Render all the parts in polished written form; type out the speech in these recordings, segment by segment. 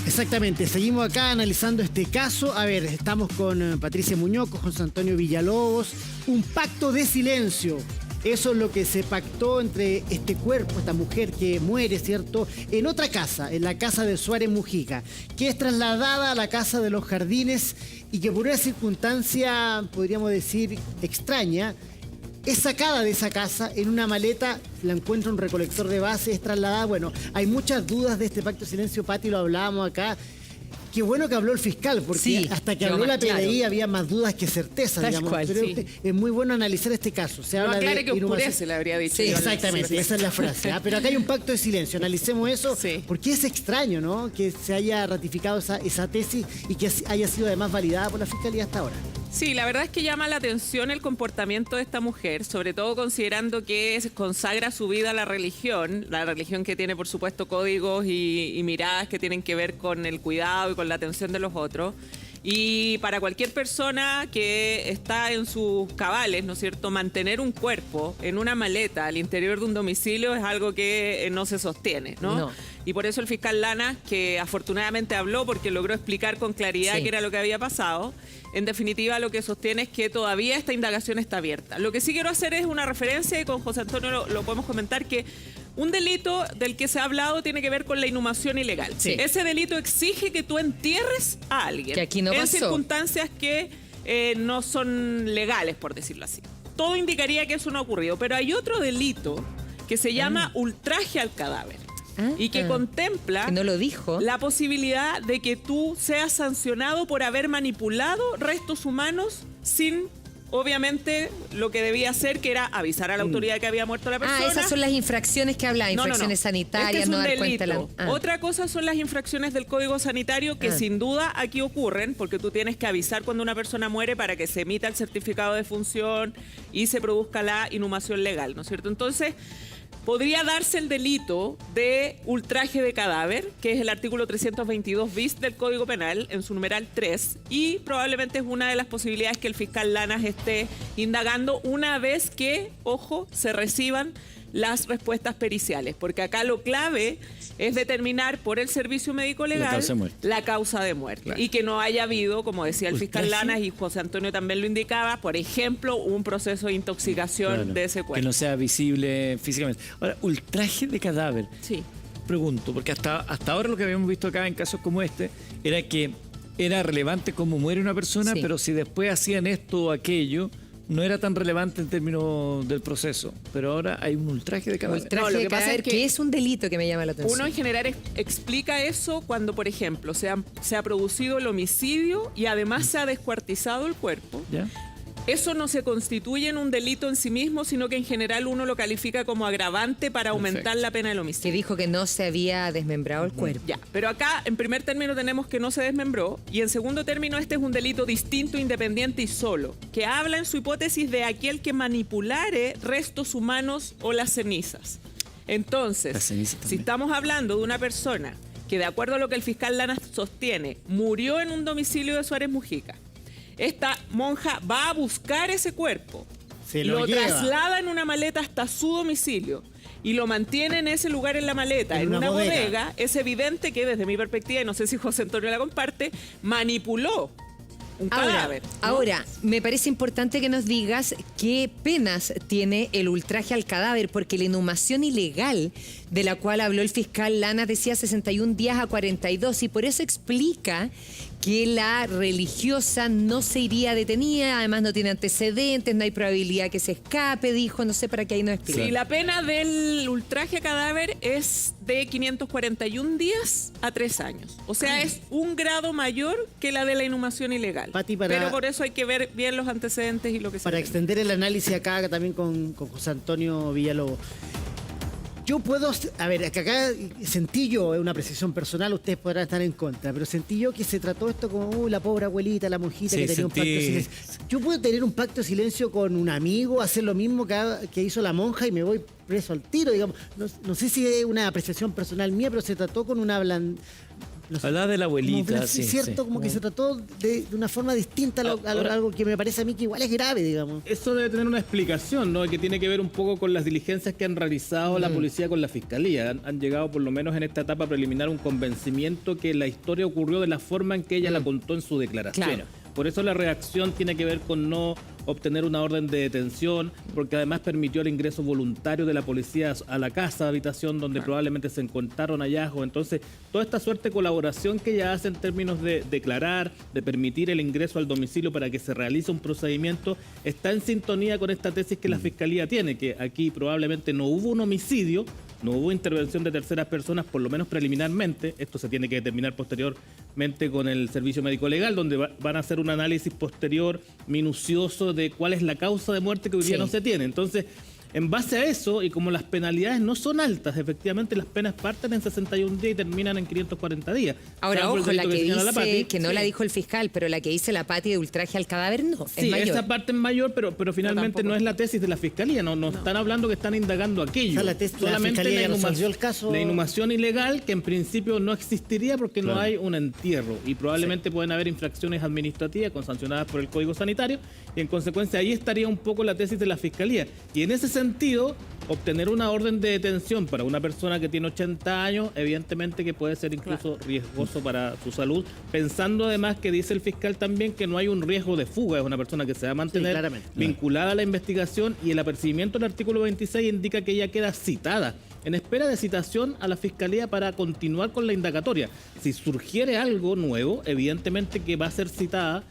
Exactamente, seguimos acá analizando este caso. A ver, estamos con Patricia Muñoz, con José Antonio Villalobos. Un pacto de silencio. Eso es lo que se pactó entre este cuerpo, esta mujer que muere, ¿cierto?, en otra casa, en la casa de Suárez Mujica, que es trasladada a la casa de los Jardines y que por una circunstancia, podríamos decir, extraña, es sacada de esa casa en una maleta, la encuentra un recolector de base, es trasladada. Bueno, hay muchas dudas de este pacto de silencio, Pati, lo hablábamos acá. Qué bueno que habló el fiscal, porque sí, hasta que habló la PDI había más dudas que certezas, digamos. Cual, Creo sí. que es muy bueno analizar este caso. Se habla de que oscurece, le habría dicho. Sí, exactamente, esa es la frase. Pero acá hay un pacto de silencio, analicemos eso, porque es extraño, ¿no?, que se haya ratificado esa tesis y que haya sido además validada por la Fiscalía hasta ahora. Sí, la verdad es que llama la atención el comportamiento de esta mujer, sobre todo considerando que consagra su vida a la religión que tiene, por supuesto, códigos y miradas que tienen que ver con el cuidado y con la atención de los otros. Y para cualquier persona que está en sus cabales, ¿no es cierto?, mantener un cuerpo en una maleta al interior de un domicilio es algo que no se sostiene, ¿no? Y por eso el fiscal Lana, que afortunadamente habló porque logró explicar con claridad qué era lo que había pasado, en definitiva lo que sostiene es que todavía esta indagación está abierta. Lo que sí quiero hacer es una referencia, y con José Antonio lo podemos comentar, que un delito del que se ha hablado tiene que ver con la inhumación ilegal. Sí. Ese delito exige que tú entierres a alguien. Que aquí no pasó. En circunstancias que no son legales, por decirlo así. Todo indicaría que eso no ha ocurrido, pero hay otro delito que se llama ultraje al cadáver. Y que contempla, que no lo dijo, la posibilidad de que tú seas sancionado por haber manipulado restos humanos sin, obviamente, lo que debía hacer, que era avisar a la autoridad que había muerto la persona. Esas son las infracciones que habla, infracciones sanitarias, este es un no dar delito. cuenta Otra cosa son las infracciones del Código Sanitario, que sin duda aquí ocurren, porque tú tienes que avisar cuando una persona muere para que se emita el certificado de función y se produzca la inhumación legal, ¿no es cierto? Entonces, podría darse el delito de ultraje de cadáver, que es el artículo 322 bis del Código Penal, en su numeral 3, y probablemente es una de las posibilidades que el fiscal Lanas esté indagando una vez que, ojo, se reciban las respuestas periciales, porque acá lo clave es determinar por el servicio médico legal la causa de muerte. Claro. Y que no haya habido, como decía el fiscal Lanas y José Antonio también lo indicaba, por ejemplo, un proceso de intoxicación de ese cuerpo. Que no sea visible físicamente. Ahora, ultraje de cadáver. Sí. Pregunto, porque hasta ahora lo que habíamos visto acá en casos como este era que era relevante cómo muere una persona, pero si después hacían esto o aquello, no era tan relevante en términos del proceso, pero ahora hay un ultraje de cadáver. Ultraje de cadáver, que es un delito que me llama la atención. Uno en general explica eso cuando, por ejemplo, se ha producido el homicidio y además se ha descuartizado el cuerpo. ¿Ya? Eso no se constituye en un delito en sí mismo, sino que en general uno lo califica como agravante para aumentar la pena del homicidio. Que dijo que no se había desmembrado el cuerpo. Ya, pero acá en primer término tenemos que no se desmembró, y en segundo término este es un delito distinto, independiente y solo, que habla en su hipótesis de aquel que manipulare restos humanos o las cenizas. Entonces, si estamos hablando de una persona que, de acuerdo a lo que el fiscal Lanas sostiene, murió en un domicilio de Suárez Mujica, esta monja va a buscar ese cuerpo, lo traslada en una maleta hasta su domicilio y lo mantiene en ese lugar en la maleta, en una bodega. Es evidente que desde mi perspectiva, y no sé si José Antonio la comparte, manipuló un cadáver, ¿no? Ahora, me parece importante que nos digas qué penas tiene el ultraje al cadáver, porque la inhumación ilegal de la cual habló el fiscal Lanas decía 61 días a 42, y por eso explica que la religiosa no se iría detenida, además no tiene antecedentes, no hay probabilidad que se escape, dijo, no sé para qué ahí nos explica. Sí, la pena del ultraje a cadáver es de 541 días a 3 años. O sea, es un grado mayor que la de la inhumación ilegal. Pati, pero por eso hay que ver bien los antecedentes y lo que se Para extender el análisis acá también con José Antonio Villalobos. Yo puedo, a ver, que acá sentí yo, una apreciación personal, ustedes podrán estar en contra, pero sentí yo que se trató esto como la pobre abuelita, la monjita que tenía un pacto de silencio. Yo puedo tener un pacto de silencio con un amigo, hacer lo mismo que hizo la monja y me voy preso al tiro, digamos. No sé si es una apreciación personal mía, pero se trató con una Hablaba de la abuelita, sí. ¿Cierto? Como que se trató de una forma distinta a algo que me parece a mí que igual es grave, digamos. Eso debe tener una explicación, ¿no? Que tiene que ver un poco con las diligencias que han realizado la policía con la fiscalía. Han llegado, por lo menos en esta etapa preliminar, a un convencimiento que la historia ocurrió de la forma en que ella la contó en su declaración. Claro. Por eso la reacción tiene que ver con no obtener una orden de detención, porque además permitió el ingreso voluntario de la policía a la casa de habitación donde probablemente se encontraron hallazgos. Entonces, toda esta suerte de colaboración que ella hace en términos de declarar, de permitir el ingreso al domicilio para que se realice un procedimiento, está en sintonía con esta tesis que la Fiscalía tiene, que aquí probablemente no hubo un homicidio, no hubo intervención de terceras personas, por lo menos preliminarmente. Esto se tiene que determinar posteriormente con el Servicio Médico Legal, donde van a hacer un análisis posterior minucioso de cuál es la causa de muerte que hoy día no se tiene. Entonces, en base a eso, y como las penalidades no son altas, efectivamente las penas parten en 61 días y terminan en 540 días. Ahora, Salvo el ojo, la delito que señala dice, Pati. que no Sí. la dijo el fiscal, pero la que dice la Pati de ultraje al cadáver no, Sí, es mayor. esa parte es mayor, pero finalmente tampoco. no es la tesis de la Fiscalía. No están hablando que están indagando aquello. O sea, la tesis de la Solamente Fiscalía ya la resolvió el caso. la inhumación ilegal, que en principio no existiría porque no Claro. hay un entierro. Y probablemente pueden haber infracciones administrativas sancionadas por el Código Sanitario. Y en consecuencia ahí estaría un poco la tesis de la Fiscalía. Y en ese sentido, obtener una orden de detención para una persona que tiene 80 años, evidentemente que puede ser incluso riesgoso para su salud, pensando además que dice el fiscal también que no hay un riesgo de fuga, es una persona que se va a mantener claramente. vinculada a la investigación, y el apercibimiento del artículo 26 indica que ella queda citada, en espera de citación a la Fiscalía para continuar con la indagatoria. Si surgiere algo nuevo, evidentemente que va a ser citada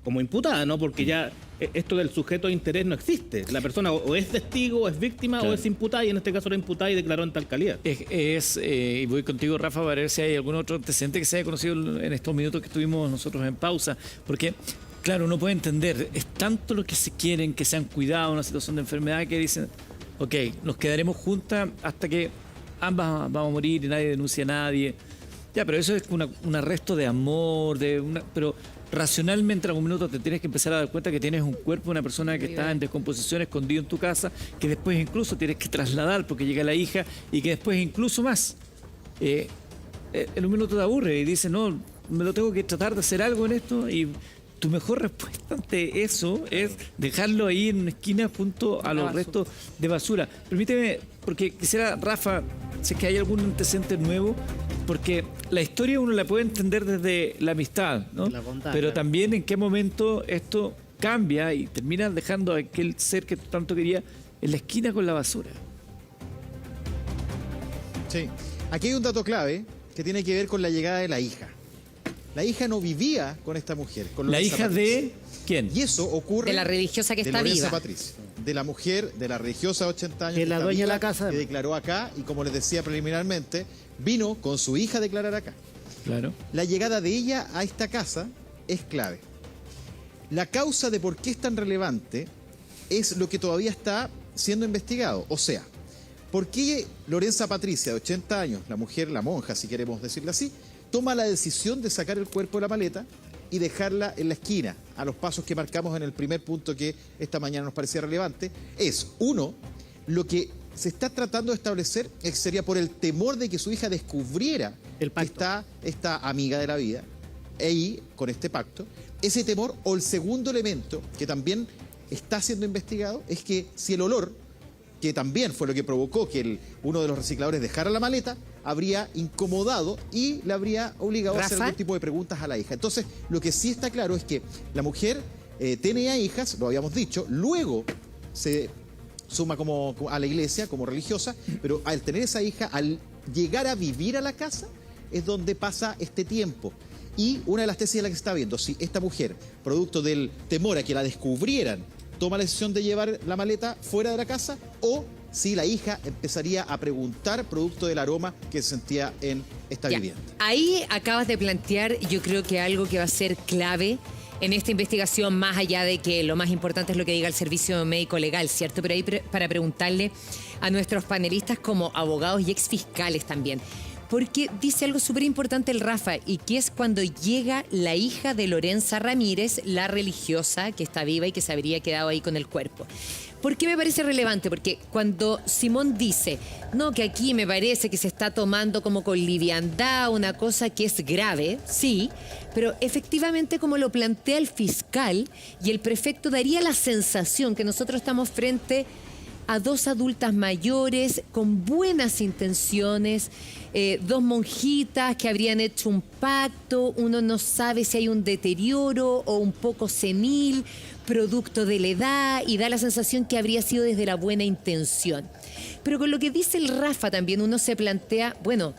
como imputada, ¿no? Porque ya esto del sujeto de interés no existe. La persona o es testigo, o es víctima, Claro. o es imputada, y en este caso era imputada y declaró en tal calidad. Y voy contigo, Rafa, para ver si hay algún otro antecedente que se haya conocido en estos minutos que estuvimos nosotros en pausa. Porque, claro, uno puede entender, es tanto lo que se quieren, que se han cuidado, una situación de enfermedad, que dicen, ok, nos quedaremos juntas hasta que ambas vamos a morir y nadie denuncia a nadie. Ya, pero eso es un arresto de amor, pero racionalmente en algún minuto te tienes que empezar a dar cuenta que tienes un cuerpo de una persona que está en descomposición, escondido en tu casa, que después incluso tienes que trasladar porque llega la hija, y que después incluso más. En un minuto te aburre y dices, no, me lo tengo que tratar de hacer algo en esto, y tu mejor respuesta ante eso es dejarlo ahí en una esquina junto a los restos de basura. Permíteme, porque quisiera, Rafa, si es que hay algún antecedente nuevo, porque la historia uno la puede entender desde la amistad, ¿no? La bondad, Pero claro. también en qué momento esto cambia y terminas dejando a aquel ser que tú tanto querías en la esquina con la basura. Sí. Aquí hay un dato clave que tiene que ver con la llegada de la hija. La hija no vivía con esta mujer, con La Lorenza hija Patricia. de... ¿Quién? Y eso ocurre... De la religiosa que de está Lorenza viva. Patricia, de la mujer, de la religiosa de 80 años. Que es la está dueña de viva, la casa. Que declaró acá, y como les decía preliminarmente, vino con su hija a declarar acá. Claro. La llegada de ella a esta casa es clave. La causa de por qué es tan relevante es lo que todavía está siendo investigado. O sea, ¿por qué Lorenza Patricia, de 80 años, la mujer, la monja, si queremos decirlo así, toma la decisión de sacar el cuerpo de la maleta y dejarla en la esquina, a los pasos que marcamos en el primer punto que esta mañana nos parecía relevante? Es, uno, lo que se está tratando de establecer sería por el temor de que su hija descubriera El que pacto. está esta amiga de la vida, ahí, con este pacto. Ese temor, o el segundo elemento, que también está siendo investigado, es que si el olor, que también fue lo que provocó que uno de los recicladores dejara la maleta, habría incomodado y le habría obligado a hacer Rafa. algún tipo de preguntas a la hija. Entonces, lo que sí está claro es que la mujer tenía hijas, lo habíamos dicho, luego se suma como a la iglesia, como religiosa, pero al tener esa hija, al llegar a vivir a la casa, es donde pasa este tiempo. Y una de las tesis de la que se está viendo, si esta mujer, producto del temor a que la descubrieran, toma la decisión de llevar la maleta fuera de la casa, o si la hija empezaría a preguntar producto del aroma que se sentía en esta Ya. vivienda. Ahí acabas de plantear, yo creo que algo que va a ser clave en esta investigación, más allá de que lo más importante es lo que diga el servicio médico legal, ¿cierto? Pero ahí para preguntarle a nuestros panelistas como abogados y exfiscales también, porque dice algo súper importante el Rafa, y que es cuando llega la hija de Lorenza Ramírez, la religiosa que está viva y que se habría quedado ahí con el cuerpo. ¿Por qué me parece relevante? Porque cuando Simón dice, no, que aquí me parece que se está tomando como con liviandad una cosa que es grave, sí, pero efectivamente como lo plantea el fiscal y el prefecto, daría la sensación que nosotros estamos frente a dos adultas mayores con buenas intenciones, dos monjitas que habrían hecho un pacto, uno no sabe si hay un deterioro o un poco senil, producto de la edad, y da la sensación que habría sido desde la buena intención. Pero con lo que dice el Rafa también uno se plantea, bueno,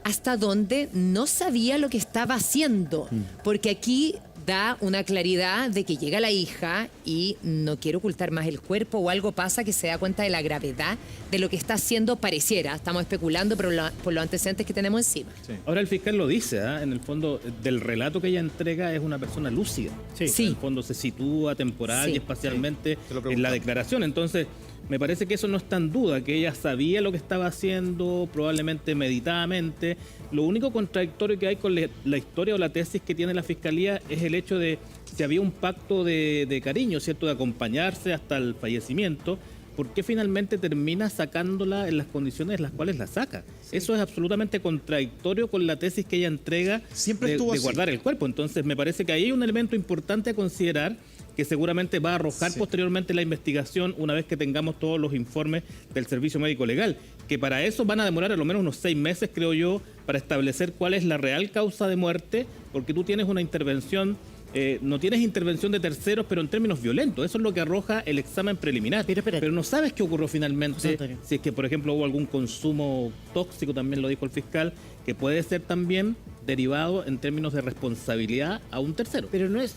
¿hasta dónde no sabía lo que estaba haciendo? Porque aquí da una claridad de que llega la hija y no quiere ocultar más el cuerpo, o algo pasa que se da cuenta de la gravedad de lo que está haciendo, pareciera. Estamos especulando, pero por los antecedentes que tenemos encima. Sí. Ahora el fiscal lo dice, en el fondo del relato que ella entrega es una persona lúcida. Sí. Sí. En el fondo se sitúa temporal Sí. y espacialmente Te lo en la preguntaba. declaración. Entonces, me parece que eso no está en duda, que ella sabía lo que estaba haciendo, probablemente meditadamente. Lo único contradictorio que hay con la historia o la tesis que tiene la fiscalía es el hecho de si había un pacto de cariño, ¿cierto?, de acompañarse hasta el fallecimiento. ¿Por qué finalmente termina sacándola en las condiciones en las cuales la saca? Eso es absolutamente contradictorio con la tesis que ella entrega Siempre de estuvo así. guardar el cuerpo. Entonces, me parece que ahí hay un elemento importante a considerar que seguramente va a arrojar posteriormente la investigación una vez que tengamos todos los informes del Servicio Médico Legal, que para eso van a demorar a lo menos unos 6 meses, creo yo, para establecer cuál es la real causa de muerte, porque tú tienes una intervención, no tienes intervención de terceros, pero en términos violentos. Eso es lo que arroja el examen preliminar. Pero espérate. Pero no sabes qué ocurrió José finalmente, Antonio. si es que, por ejemplo, hubo algún consumo tóxico, también lo dijo el fiscal, que puede ser también derivado en términos de responsabilidad a un tercero. Pero no es...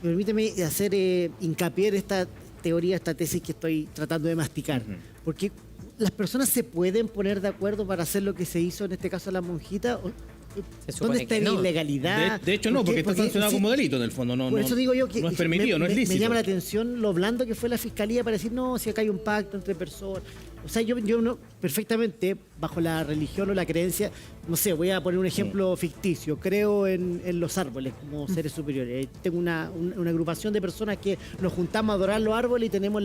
permíteme hacer hincapié en esta teoría, esta tesis que estoy tratando de masticar. Porque las personas se pueden poner de acuerdo para hacer lo que se hizo en este caso a la monjita. Se supone ¿Dónde está que la no. ilegalidad? De hecho, no, porque está sancionado sí, como delito en el fondo. No, por no, eso digo yo que no es permitido, no es lícito. me llama la atención lo blando que fue la fiscalía para decir, no, si acá hay un pacto entre personas. O sea, yo no, perfectamente, bajo la religión o la creencia, no sé, voy a poner un ejemplo ficticio. Creo en los árboles como seres superiores. Tengo una agrupación de personas que nos juntamos a adorar los árboles y tenemos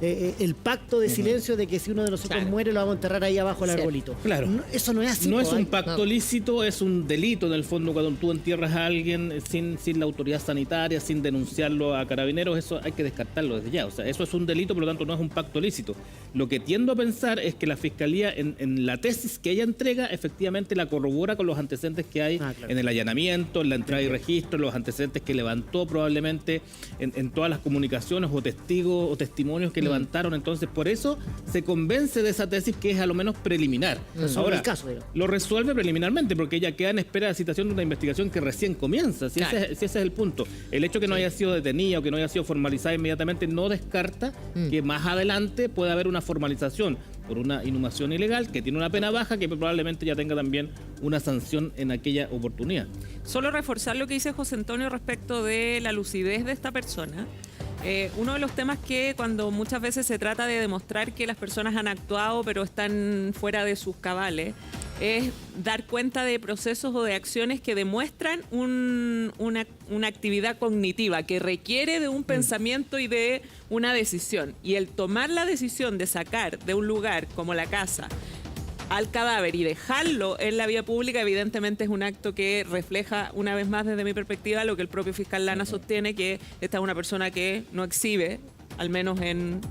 el pacto de silencio de que si uno de nosotros Claro. muere lo vamos a enterrar ahí abajo del Cierto. arbolito. Claro. No, eso no es así. No es po, un hay- pacto no. lícito, es un delito en el fondo cuando tú entierras a alguien sin la autoridad sanitaria, sin denunciarlo a carabineros, eso hay que descartarlo desde ya. O sea, eso es un delito, por lo tanto no es un pacto lícito. Lo que tiendo a pensar es que la fiscalía en la tesis que ella entrega efectivamente la corrobora con los antecedentes que hay Ah, claro. en el allanamiento, en la entrada y registro, los antecedentes que levantó probablemente en todas las comunicaciones o testigos o testimonios que levantaron. Entonces, por eso se convence de esa tesis que es a lo menos preliminar. Resuelve el caso, digo. Lo resuelve preliminarmente porque ella queda en espera de citación de una investigación que recién comienza. Si, Claro. ese es el punto. El hecho que no haya sido detenida o que no haya sido formalizada inmediatamente no descarta que más adelante pueda haber una formalización por una inhumación ilegal que tiene una pena baja que probablemente ya tenga también una sanción en aquella oportunidad. Solo reforzar lo que dice José Antonio respecto de la lucidez de esta persona. Uno de los temas que cuando muchas veces se trata de demostrar que las personas han actuado pero están fuera de sus cabales, es dar cuenta de procesos o de acciones que demuestran una actividad cognitiva que requiere de un pensamiento y de una decisión. Y el tomar la decisión de sacar de un lugar como la casa al cadáver y dejarlo en la vía pública, evidentemente es un acto que refleja, una vez más desde mi perspectiva, lo que el propio fiscal Lana sostiene, que esta es una persona que no exhibe, al menos en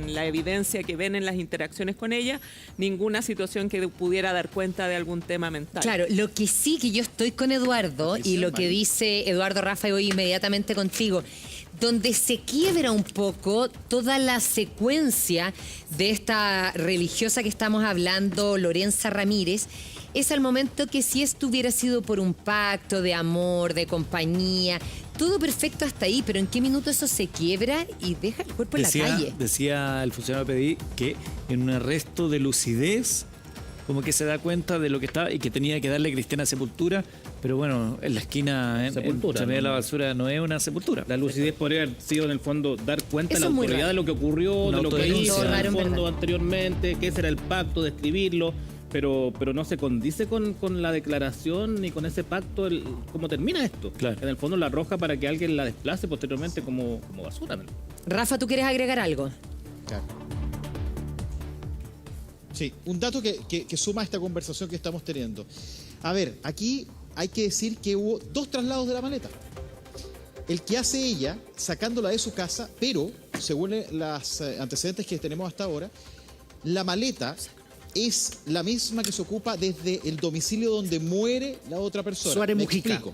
la evidencia que ven en las interacciones con ella, ninguna situación que pudiera dar cuenta de algún tema mental. Claro, lo que sí que yo estoy con Eduardo y lo que dice Eduardo Rafa y voy inmediatamente contigo, donde se quiebra un poco toda la secuencia de esta religiosa que estamos hablando, Lorenza Ramírez, es al momento que si esto hubiera sido por un pacto de amor, de compañía, todo perfecto hasta ahí, pero ¿en qué minuto eso se quiebra y deja el cuerpo en la calle? Decía el funcionario PDI que en un arresto de lucidez, como que se da cuenta de lo que estaba y que tenía que darle cristiana sepultura, pero bueno, en la esquina, Sepultura, en medio de ¿no? la basura, no es una sepultura. La lucidez podría haber sido en el fondo dar cuenta a Eso la es muy autoridad raro. de lo que ocurrió, Una de lo que autodenuncia. hizo en Raro, el en fondo verdad. anteriormente, que ese era el pacto, describirlo. pero no se condice con la declaración ni con ese pacto, cómo termina esto. Claro. En el fondo la arroja para que alguien la desplace posteriormente como basura. Rafa, ¿tú quieres agregar algo? Claro. Sí, un dato que suma a esta conversación que estamos teniendo. A ver, aquí hay que decir que hubo 2 traslados de la maleta. El que hace ella, sacándola de su casa, pero, según los antecedentes que tenemos hasta ahora, la maleta es la misma que se ocupa desde el domicilio donde muere la otra persona. Suárez Me Mujica. explico.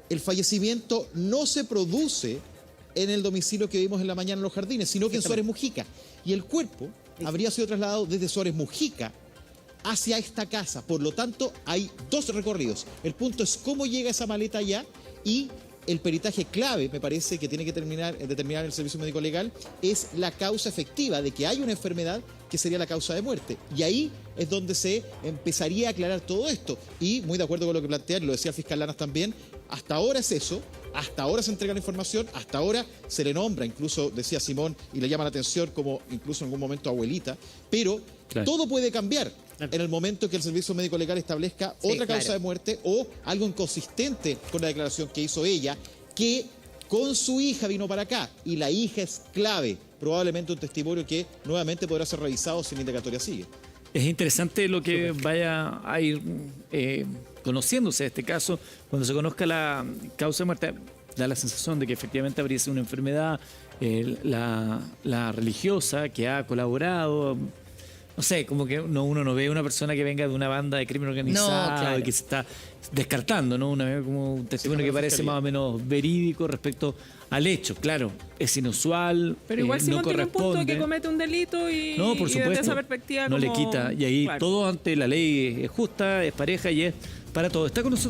El fallecimiento no se produce en el domicilio que vimos en la mañana en Los Jardines, sino que en Suárez Mujica. Y el cuerpo habría sido trasladado desde Suárez Mujica hacia esta casa. Por lo tanto, hay 2 recorridos. El punto es cómo llega esa maleta allá, y el peritaje clave, me parece, que tiene que determinar el Servicio Médico Legal, es la causa efectiva de que hay una enfermedad que sería la causa de muerte. Y ahí es donde se empezaría a aclarar todo esto. Y muy de acuerdo con lo que plantean, lo decía el fiscal Lanas también, hasta ahora es eso, hasta ahora se entrega la información, hasta ahora se le nombra, incluso decía Simón, y le llama la atención como incluso en algún momento abuelita, pero Claro. todo puede cambiar en el momento que el Servicio Médico Legal establezca Sí, otra causa claro. de muerte o algo inconsistente con la declaración que hizo ella, que con su hija vino para acá, y la hija es clave, probablemente un testimonio que nuevamente podrá ser revisado si la indagatoria sigue. Es interesante lo que vaya a ir conociéndose este caso. Cuando se conozca la causa de muerte, da la sensación de que efectivamente habría sido una enfermedad, la religiosa que ha colaborado. No sé, como que uno no ve una persona que venga de una banda de crimen organizado, No, claro. y que se está descartando, ¿no? Como un testimonio que parece más o menos verídico respecto al hecho. Claro, es inusual, Pero igual no Simón tiene un punto de corresponde. que comete un delito y, No, por y supuesto. desde esa perspectiva no le como- quita. Y ahí Claro. todo ante la ley es justa, es pareja y es para todo. Está con nosotros